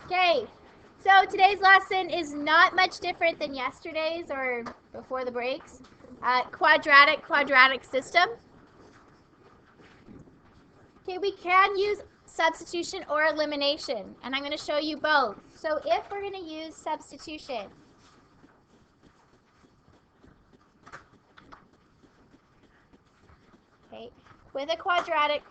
Okay, so today's lesson is not much different than yesterday's or before the breaks. Quadratic system. Okay, we can use substitution or elimination, and I'm going to show you both. So if we're going to use substitution, okay, with a quadratic,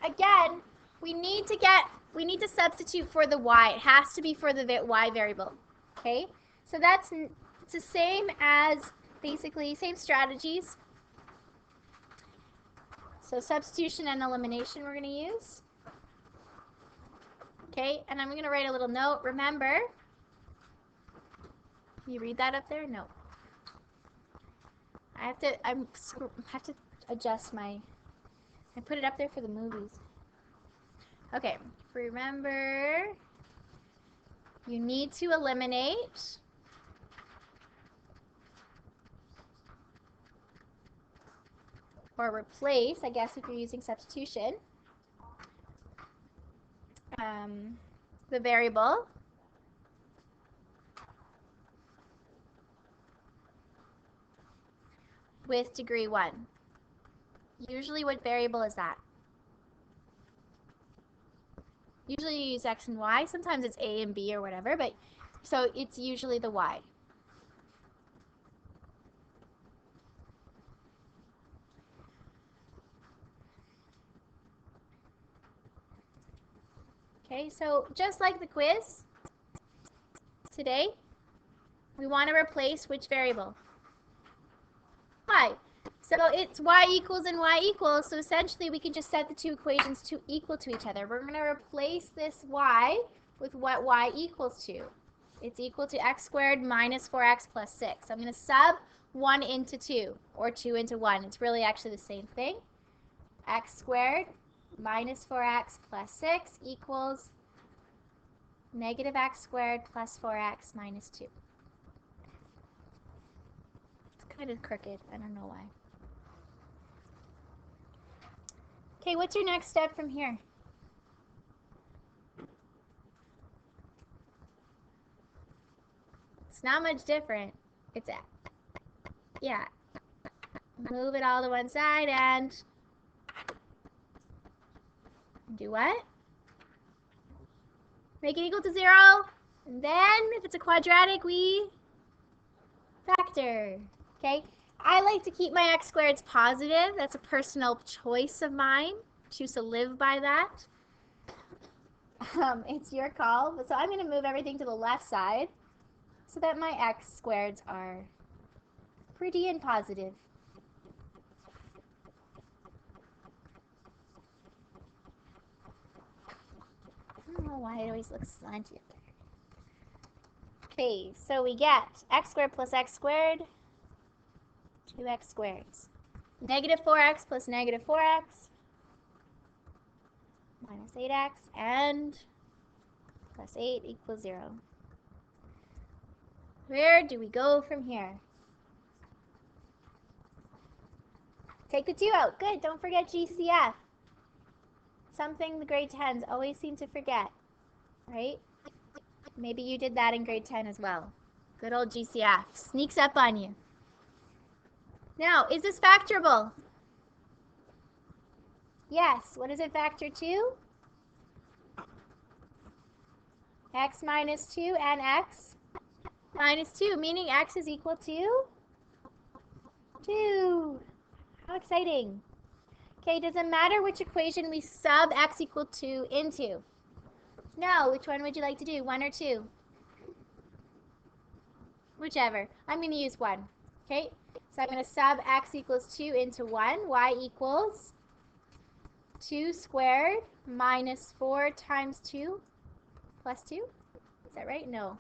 again, we need to substitute for the y. It has to be for the y variable. Okay, so it's the same as basically same strategies. So substitution and elimination we're going to use. Okay, and I'm going to write a little note. Remember, you read that up there? No. I have to adjust my, I put it up there for the movies. Okay, remember, you need to eliminate or replace, I guess if you're using substitution, the variable with degree 1. Usually what variable is that? Usually you use x and y. Sometimes it's a and b or whatever, but so it's usually the y. Okay, so just like the quiz today, we want to replace which variable? Y. So it's y equals and y equals, so essentially we can just set the two equations to equal to each other. We're going to replace this y with what y equals to. It's equal to x squared minus 4x plus 6. So I'm going to sub 1 into 2, or 2 into 1. It's really actually the same thing. X squared minus 4x plus 6 equals negative x squared plus 4x minus 2. It's kind of crooked. I don't know why. Okay, what's your next step from here? It's not much different. It's, yeah, move it all to one side and do what? Make it equal to 0. And then, if it's a quadratic, we factor. Okay? I like to keep my x squareds positive. That's a personal choice of mine. Choose to live by that. It's your call. So I'm going to move everything to the left side so that my x squareds are pretty and positive. I don't know why it always looks slanty up there. Okay, so we get x squared plus x squared, 2x squareds. Negative 4x plus negative 4x minus 8x and plus 8 equals 0. Where do we go from here? Take the 2 out. Good. Don't forget GCF. Something the grade 10s always seem to forget, right? Maybe you did that in grade 10 as well. Good old GCF. Sneaks up on you. Now, is this factorable? Yes. What does it factor to? X minus 2 and x minus 2, meaning x is equal to 2. How exciting. Okay, does it matter which equation we sub x equal to into? No, which one would you like to do, 1 or 2? Whichever. I'm going to use 1. Okay, so I'm going to sub x equals 2 into 1. Y equals 2 squared minus 4 times 2 plus 2. Is that right? No.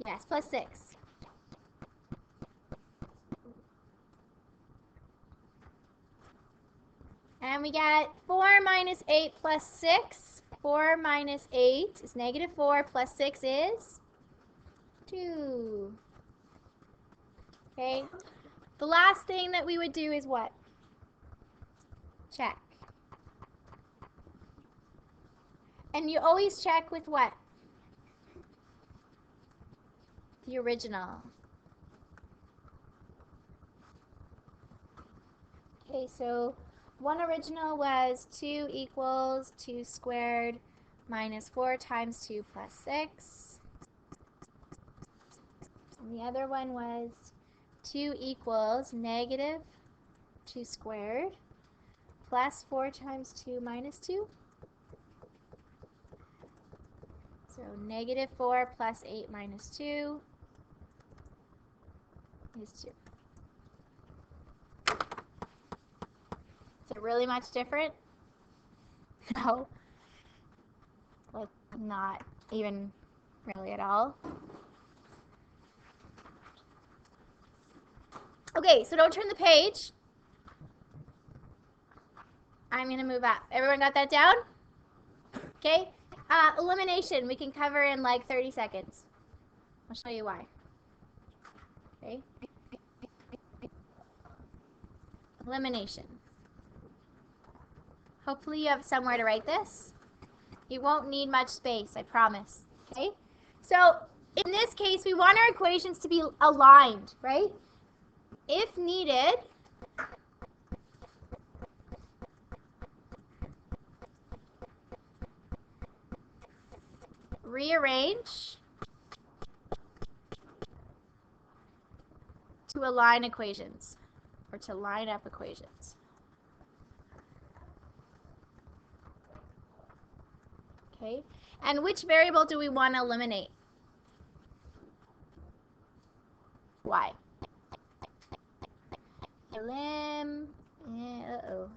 Yes, plus 6. And we get 4 minus 8 plus 6. 4 minus 8 is negative 4 plus 6 is 2. Okay. The last thing that we would do is what? Check. And you always check with what? The original. Okay, so one original was 2 equals 2 squared minus 4 times 2 plus 6. And the other one was 2 equals negative 2 squared plus 4 times 2 minus 2. So negative 4 plus 8 minus 2 is 2. Is it really much different? No. Like, not even really at all. Okay, so don't turn the page. I'm going to move up. Everyone got that down? Okay. Elimination, we can cover in like 30 seconds. I'll show you why. Okay. Elimination. Hopefully you have somewhere to write this. You won't need much space, I promise. Okay? So in this case, we want our equations to be aligned, right? If needed, rearrange to align equations, or to line up equations. Okay, and which variable do we want to eliminate? Y. Uh-oh.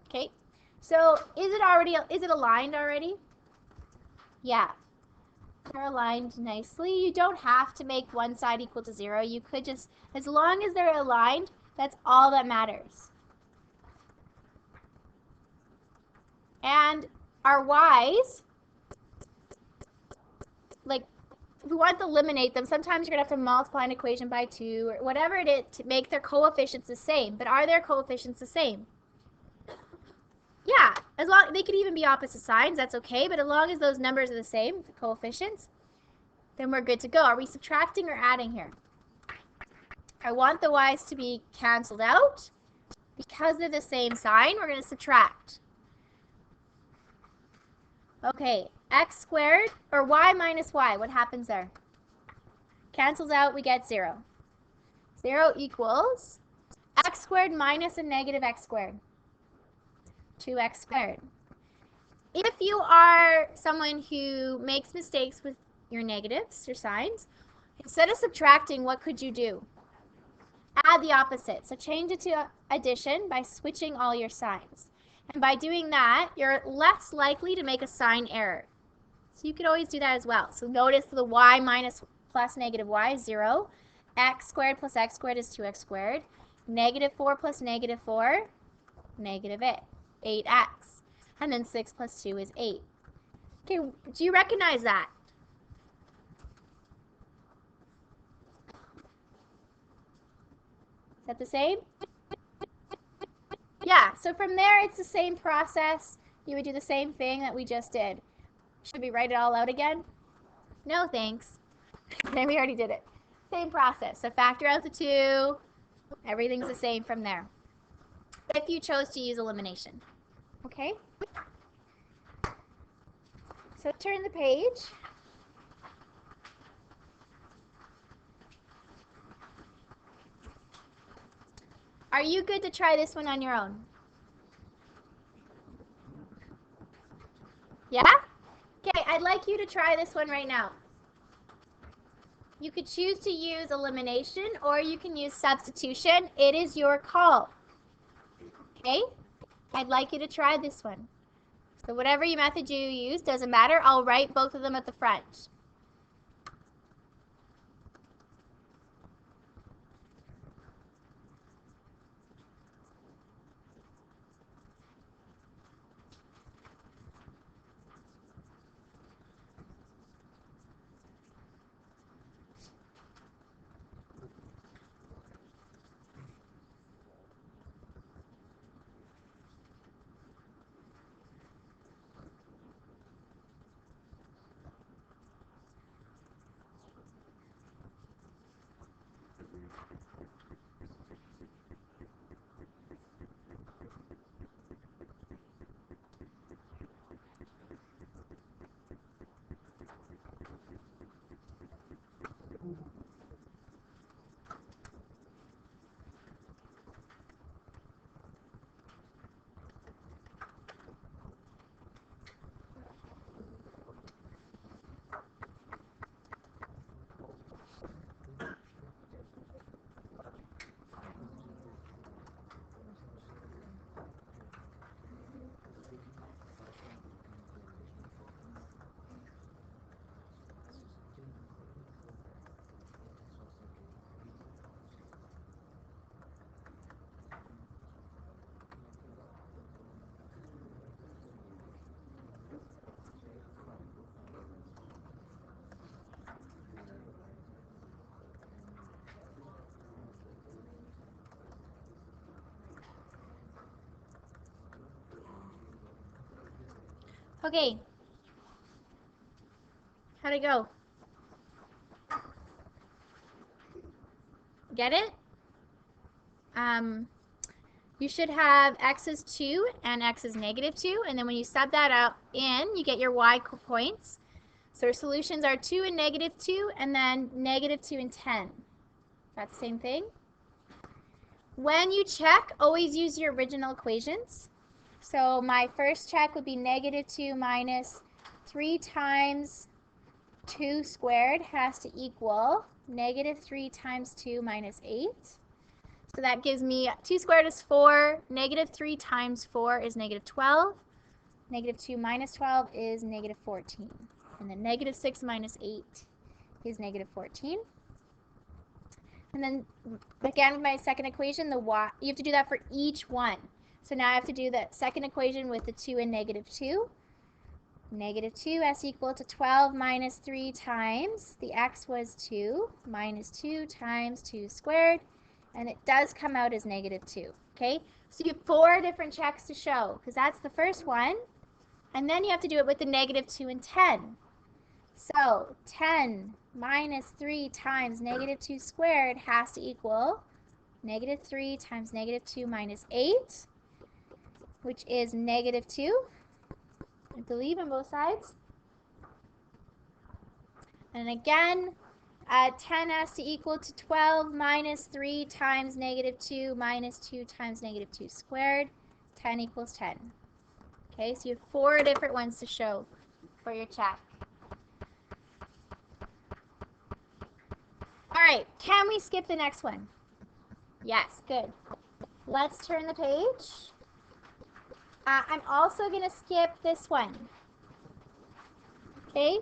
Okay, so is it aligned already? Yeah. They're aligned nicely. You don't have to make one side equal to 0. You could just, as long as they're aligned, that's all that matters. And our y's, like, if we want to eliminate them, sometimes you're going to have to multiply an equation by 2 or whatever it is to make their coefficients the same. But are their coefficients the same? Yeah, as long they could even be opposite signs, that's okay. But as long as those numbers are the same, the coefficients, then we're good to go. Are we subtracting or adding here? I want the y's to be canceled out. Because they're the same sign, we're going to subtract. Okay, x squared, or y minus y, what happens there? Cancels out, we get 0. 0 equals x squared minus a negative x squared. 2x squared. If you are someone who makes mistakes with your negatives, your signs, instead of subtracting, what could you do? Add the opposite. So change it to addition by switching all your signs. And by doing that, you're less likely to make a sign error. So you could always do that as well. So notice the y minus plus negative y is 0. X squared plus x squared is 2x squared. Negative 4 plus negative 4, negative 8x. And then 6 plus 2 is 8. Okay, do you recognize that? Is that the same? Yeah, so from there it's the same process. You would do the same thing that we just did. Should we write it all out again? No, thanks. Okay, we already did it. Same process. So factor out the 2. Everything's the same from there. If you chose to use elimination. Okay? So turn the page. Are you good to try this one on your own? Yeah? Okay, I'd like you to try this one right now. You could choose to use elimination or you can use substitution. It is your call. Okay? I'd like you to try this one. So whatever method you use, doesn't matter. I'll write both of them at the front. Okay. How'd it go? Get it? You should have x is 2 and x is negative 2. And then when you sub that out in, you get your y points. So our solutions are 2 and negative 2, and then negative 2 and 10. That's the same thing. When you check, always use your original equations. So my first check would be negative 2 minus 3 times 2 squared has to equal negative 3 times 2 minus 8. So that gives me 2 squared is 4. Negative 3 times 4 is negative 12. Negative 2 minus 12 is negative 14. And then negative 6 minus 8 is negative 14. And then again with my second equation, the y, you have to do that for each one. So now I have to do the second equation with the 2 and negative 2. Negative 2s equal to 12 minus 3 times, the x was 2, minus 2 times 2 squared. And it does come out as negative 2, okay? So you have 4 different checks to show, because that's the first one. And then you have to do it with the negative 2 and 10. So 10 minus 3 times negative 2 squared has to equal negative 3 times negative 2 minus 8, which is negative 2, I believe, on both sides. And again, 10 has to equal to 12 minus 3 times negative 2 minus 2 times negative 2 squared. 10 equals 10. Okay, so you have 4 different ones to show for your check. All right, can we skip the next one? Yes, good. Let's turn the page. I'm also going to skip this one. Okay?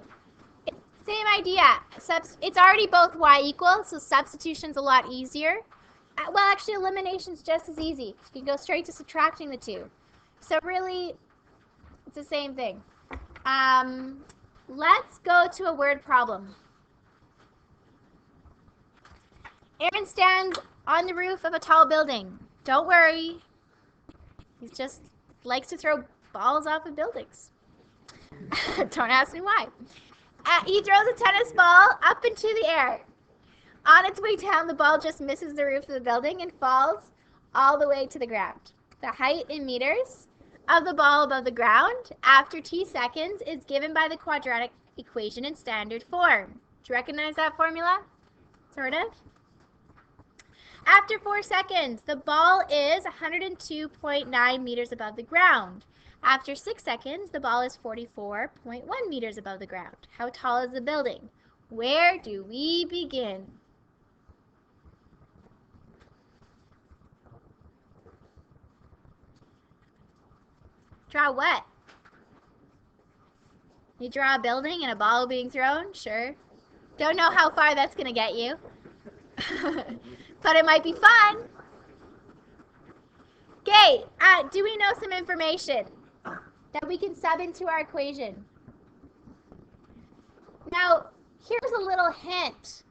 Same idea. It's already both y equal, so substitution's a lot easier. Well, actually, elimination's just as easy. You can go straight to subtracting the two. So really, it's the same thing. Let's go to a word problem. Aaron stands on the roof of a tall building. Don't worry. He just likes to throw balls off of buildings. Don't ask me why. He throws a tennis ball up into the air. On its way down, the ball just misses the roof of the building and falls all the way to the ground. The height in meters of the ball above the ground after t seconds is given by the quadratic equation in standard form. Do you recognize that formula? Sort of. After 4 seconds, the ball is 102.9 meters above the ground. After 6 seconds, the ball is 44.1 meters above the ground. How tall is the building? Where do we begin? Draw what? You draw a building and a ball being thrown? Sure. Don't know how far that's going to get you. But it might be fun. Okay, do we know some information that we can sub into our equation? Now, here's a little hint.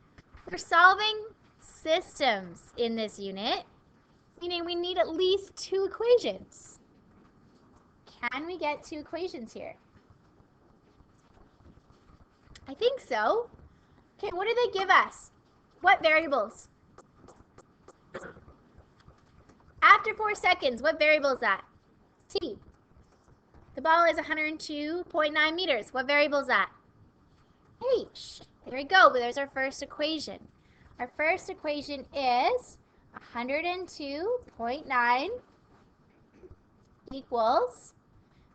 We're solving systems in this unit, meaning we need at least 2 equations. Can we get 2 equations here? I think so. Okay, what do they give us? What variables? After 4 seconds, what variable is that? T. The ball is 102.9 meters. What variable is that? H. There we go. There's our first equation. Our first equation is 102.9 equals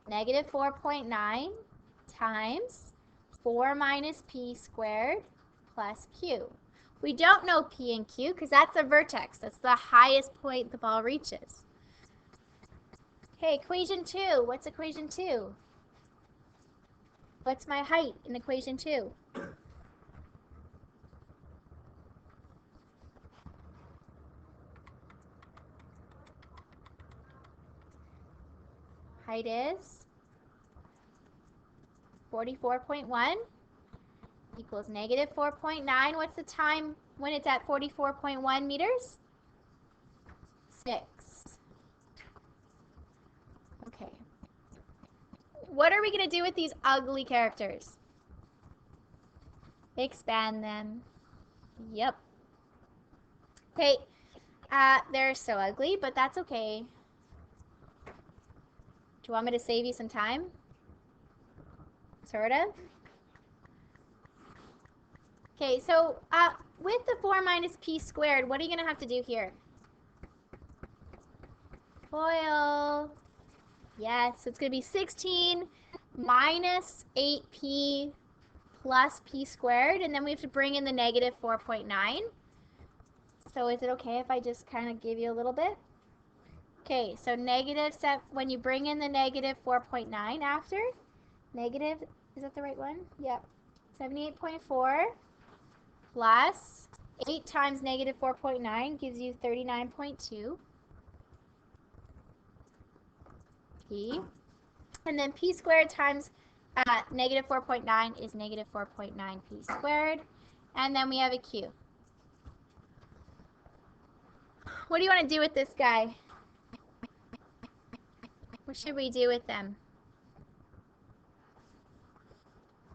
negative 4.9 times 4 minus p squared plus q. We don't know p and q because that's a vertex. That's the highest point the ball reaches. Okay, equation 2. What's equation 2? What's my height in equation 2? Height is 44.1 equals negative 4.9. What's the time when it's at 44.1 meters? 6. Okay. what are we going to do with these ugly characters? Expand them. Yep. Okay, they're so ugly, but that's okay. Do you want me to save you some time? Sort of. Okay, so with the 4 minus p squared, what are you going to have to do here? FOIL. Yes, so it's going to be 16 minus 8p plus p squared, and then we have to bring in the negative 4.9. So is it okay if I just kind of give you a little bit? Okay, so when you bring in the negative 4.9 after, negative, is that the right one? Yep. 78.4 plus 8 times negative 4.9 gives you 39.2 p. And then p squared times negative 4.9 is negative 4.9 p squared. And then we have a q. What do you want to do with this guy? What should we do with them?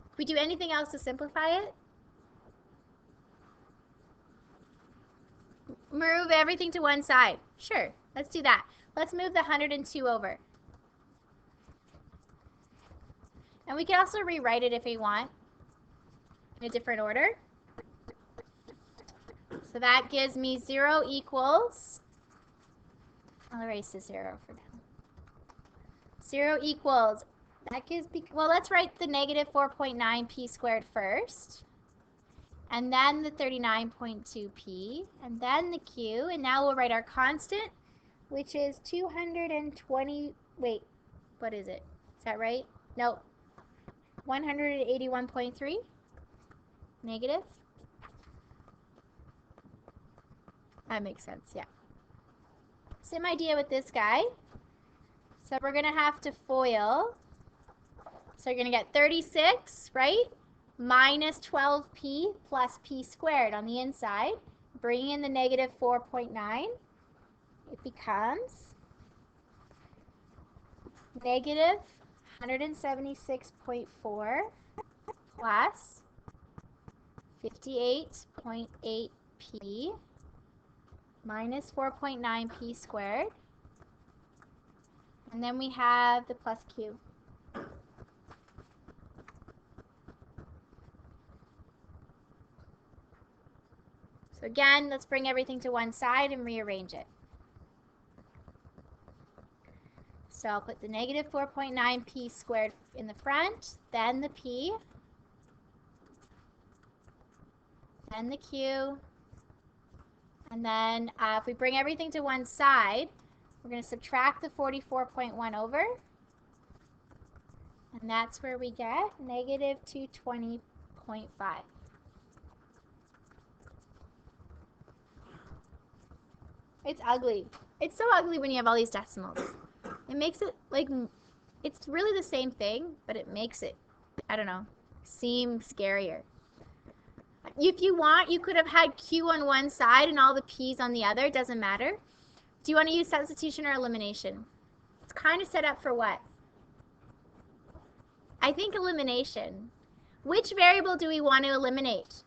Can we do anything else to simplify it? Move everything to one side. Sure, let's do that. Let's move the 102 over. And we can also rewrite it if we want in a different order. So that gives me 0 equals, I'll erase the 0 for now. 0 equals, that gives, well, let's write the negative 4.9 p squared first. And then the 39.2p, and then the q, and now we'll write our constant, which is 220, wait, what is it? Is that right? No, 181.3, negative. That makes sense, yeah. Same idea with this guy. So we're going to have to FOIL. So you're going to get 36, right? Minus 12p plus p squared on the inside. Bring in the negative 4.9. It becomes negative 176.4 plus 58.8p minus 4.9p squared. And then we have the plus q. So again, let's bring everything to one side and rearrange it. So I'll put the negative 4.9p squared in the front, then the p, then the q, and then if we bring everything to one side, we're going to subtract the 44.1 over, and that's where we get negative 220.5. It's ugly. It's so ugly when you have all these decimals. It makes it like, it's really the same thing, but it makes it, I don't know, seem scarier. If you want, you could have had q on one side and all the p's on the other. It doesn't matter. Do you want to use substitution or elimination? It's kind of set up for what? I think elimination. Which variable do we want to eliminate?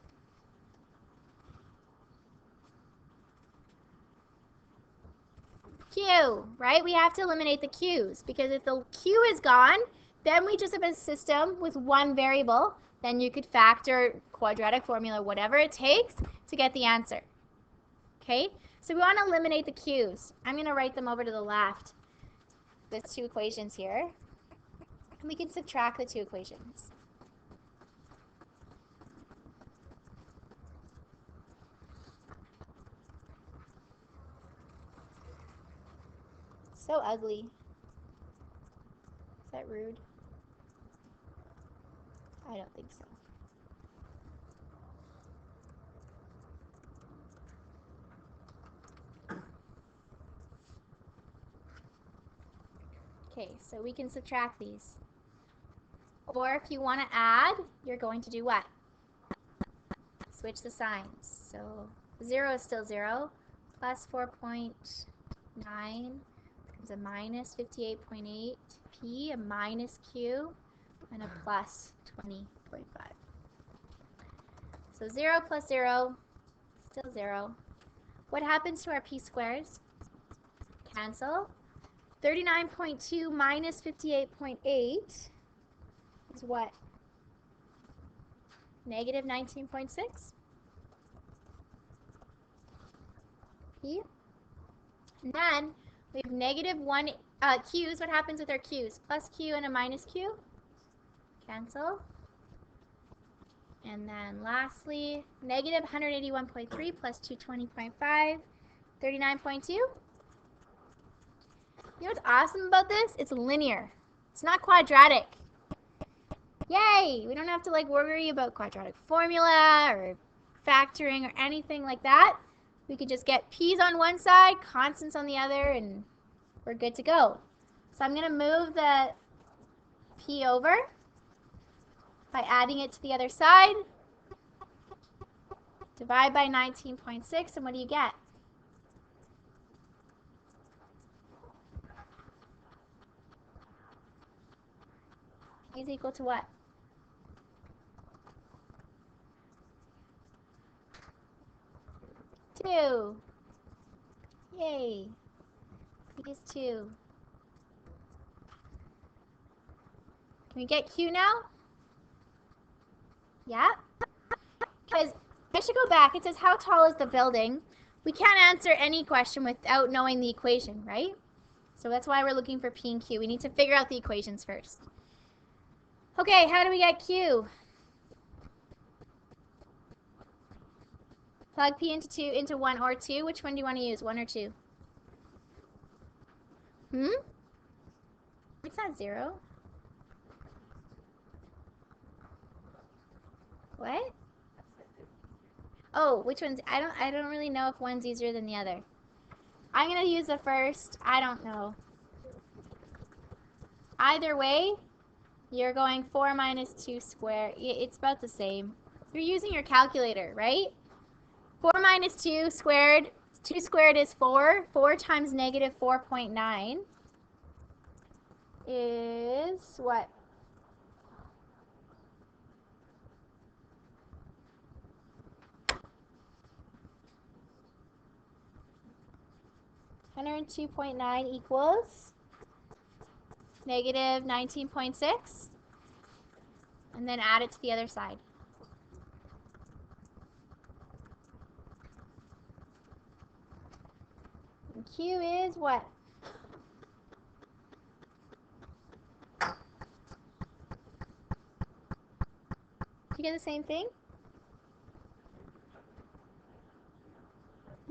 Q, right? We have to eliminate the q's because if the q is gone, then we just have a system with one variable. Then you could factor quadratic formula, whatever it takes to get the answer. Okay, so we want to eliminate the q's. I'm going to write them over to the left. There's two equations here. And we can subtract the two equations. So ugly. Is that rude? I don't think so. Okay, so we can subtract these. Or if you want to add, you're going to do what? Switch the signs. So 0 is still 0, plus 4.9 There's a minus 58.8 P, a minus Q, and a plus 20.5. So 0 plus 0, still 0. What happens to our P squares? Cancel. 39.2 minus 58.8 is what? Negative 19.6. P. And then we have negative 1 Q's. What happens with our Q's? Plus Q and a minus Q. Cancel. And then lastly, negative 181.3 plus 220.5, 39.2. You know what's awesome about this? It's linear. It's not quadratic. Yay! We don't have to worry about quadratic formula or factoring or anything like that. We could just get p's on one side, constants on the other, and we're good to go. So I'm going to move the p over by adding it to the other side. Divide by 19.6, and what do you get? Is equal to what? 2. Yay. P is 2. Can we get Q now? Yeah. Because I should go back. It says, how tall is the building? We can't answer any question without knowing the equation, right? So that's why we're looking for P and Q. We need to figure out the equations first. Okay, how do we get Q? Plug P into 1 or 2. Which one do you want to use, 1 or 2? It's not 0. What? Oh, which one's? I don't really know if one's easier than the other. I'm gonna use the first. I don't know. Either way, you're going 4 minus 2 squared. It's about the same. You're using your calculator, right? 4 minus 2 squared. 2 squared is 4. 4 times negative 4.9 is what? $102.9 equals negative 19.6. And then add it to the other side. And Q is what? You get the same thing?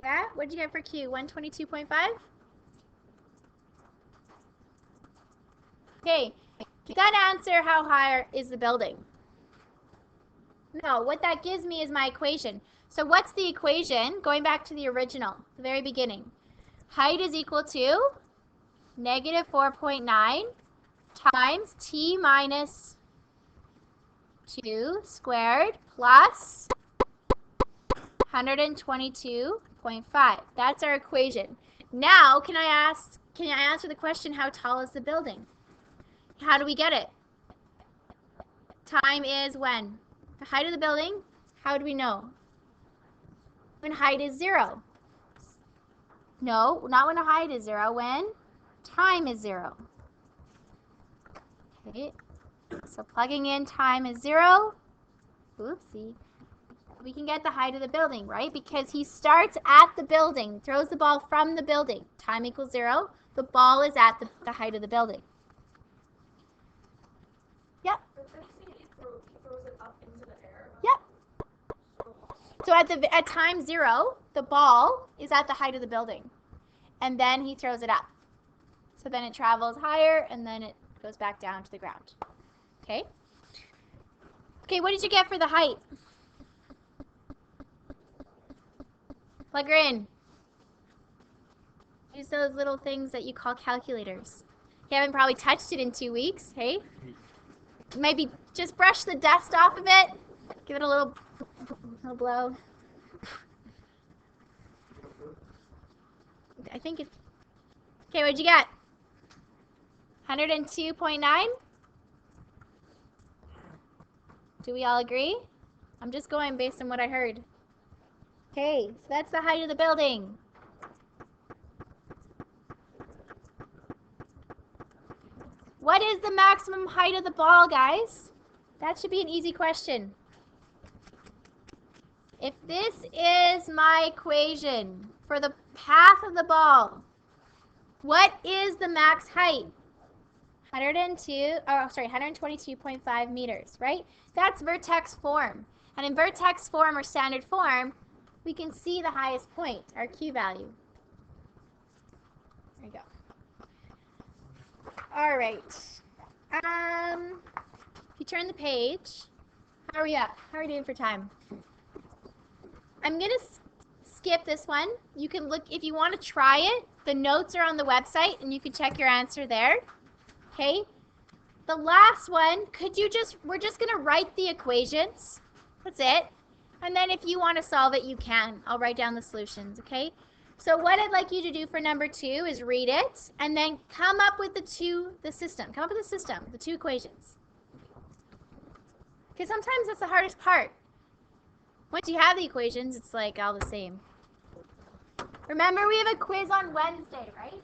Yeah? What did you get for Q? 122.5? Okay. You gotta answer how high is the building. No, what that gives me is my equation. So what's the equation? Going back to the original, the very beginning. Height is equal to negative 4.9 times t minus 2 squared plus 122.5. That's our equation. Now, can I answer the question, how tall is the building? How do we get it? Time is when? The height of the building, how do we know? When height is 0. No, not when the height is 0, when time is 0. Okay, so plugging in time is 0. Oopsie. We can get the height of the building, right? Because he starts at the building, throws the ball from the building. Time equals 0. The ball is at the height of the building. Yep. He throws it up into the air. Yep. So at time 0, the ball is at the height of the building. And then he throws it up. So then it travels higher, and then it goes back down to the ground. Okay? Okay, what did you get for the height? Plug her in. Use those little things that you call calculators. You haven't probably touched it in 2 weeks, hey? Maybe just brush the dust off of it. Give it a little blow. I think it's... Okay, what'd you get? 102.9? Do we all agree? I'm just going based on what I heard. Okay, so that's the height of the building. What is the maximum height of the ball, guys? That should be an easy question. If this is my equation for the path of the ball, what is the max height? 122.5 meters, right? That's vertex form. And in vertex form or standard form, we can see the highest point, our Q value. There you go. All right. If you turn the page, how are we at? How are we doing for time? I'm going to skip this one. You can look, if you want to try it, the notes are on the website and you can check your answer there. Okay? The last one, we're just going to write the equations. That's it. And then if you want to solve it, you can. I'll write down the solutions, okay? So what I'd like you to do for number 2 is read it and then come up with the two equations. Because sometimes that's the hardest part. Once you have the equations, it's like all the same. Remember, we have a quiz on Wednesday, right?